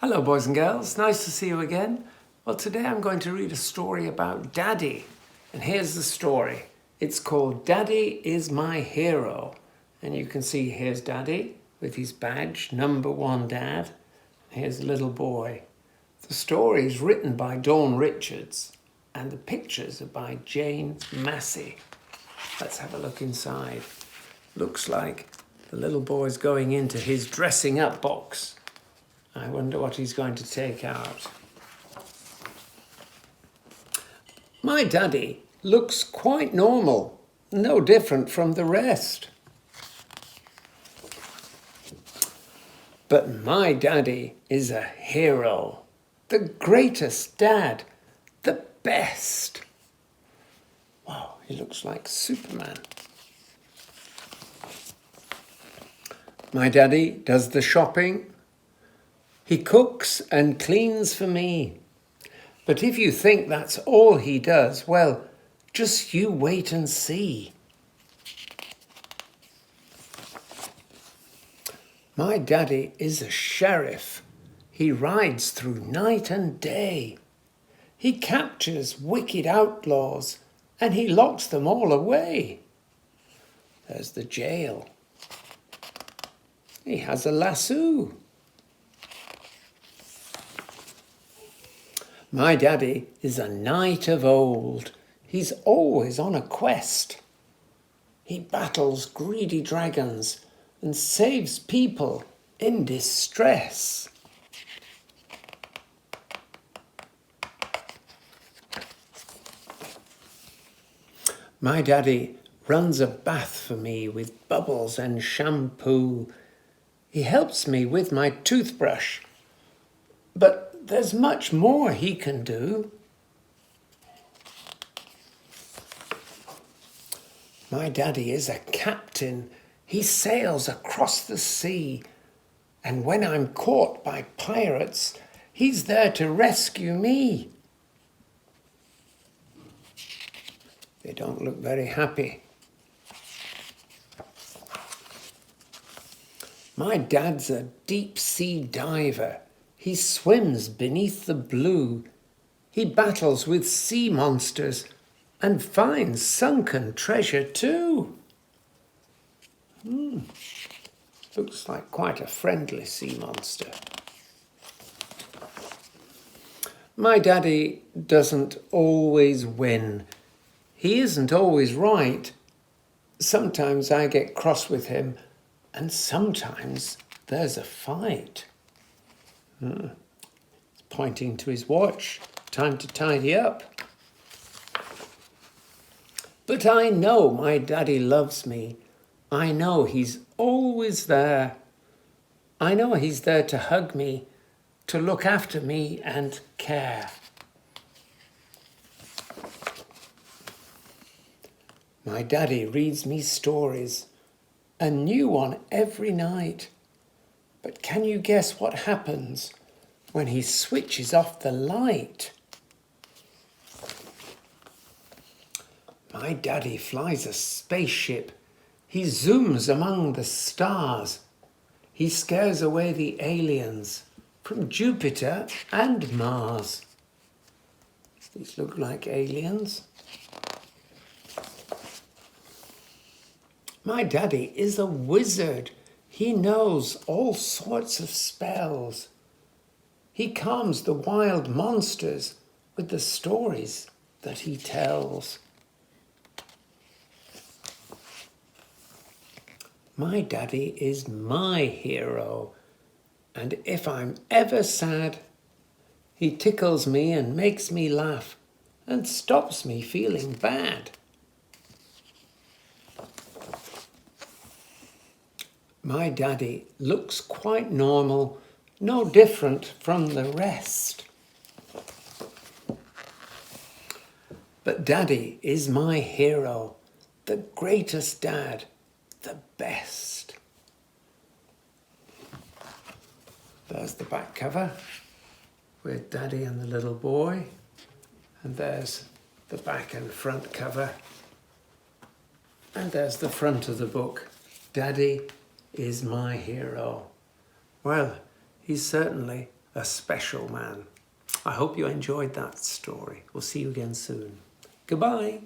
Hello boys and girls, nice to see you again. Well, today I'm going to read a story about Daddy. And here's the story. It's called Daddy is My Hero. And you can see here's Daddy with his badge, #1 Dad. Here's a little boy. The story is written by Dawn Richards and the pictures are by Jane Massey. Let's have a look inside. Looks like the little boy's going into his dressing up box. I wonder what he's going to take out. My daddy looks quite normal, no different from the rest. But my daddy is a hero, the greatest dad, the best. Wow, he looks like Superman. My daddy does the shopping. He cooks and cleans for me. But if you think that's all he does, well, just you wait and see. My daddy is a sheriff. He rides through night and day. He captures wicked outlaws and he locks them all away. There's the jail. He has a lasso. My daddy is a knight of old. He's always on a quest. He battles greedy dragons and saves people in distress. My daddy runs a bath for me with bubbles and shampoo. He helps me with my toothbrush, but there's much more he can do. My daddy is a captain. He sails across the sea. And when I'm caught by pirates, he's there to rescue me. They don't look very happy. My dad's a deep sea diver. He swims beneath the blue. He battles with sea monsters and finds sunken treasure too. Looks like quite a friendly sea monster. My daddy doesn't always win. He isn't always right. Sometimes I get cross with him and sometimes there's a fight. He's pointing to his watch. Time to tidy up. But I know my daddy loves me. I know he's always there. I know he's there to hug me, to look after me and care. My daddy reads me stories, a new one every night. But can you guess what happens when he switches off the light? My daddy flies a spaceship. He zooms among the stars. He scares away the aliens from Jupiter and Mars. These look like aliens. My daddy is a wizard. He knows all sorts of spells. He calms the wild monsters with the stories that he tells. My daddy is my hero, and if I'm ever sad, he tickles me and makes me laugh and stops me feeling bad. My daddy looks quite normal, no different from the rest. But Daddy is my hero, the greatest dad, the best. There's the back cover with Daddy and the little boy. And there's the back and front cover. And there's the front of the book. Daddy is my hero. Well, he's certainly a special man. I hope you enjoyed that story. We'll see you again soon. Goodbye.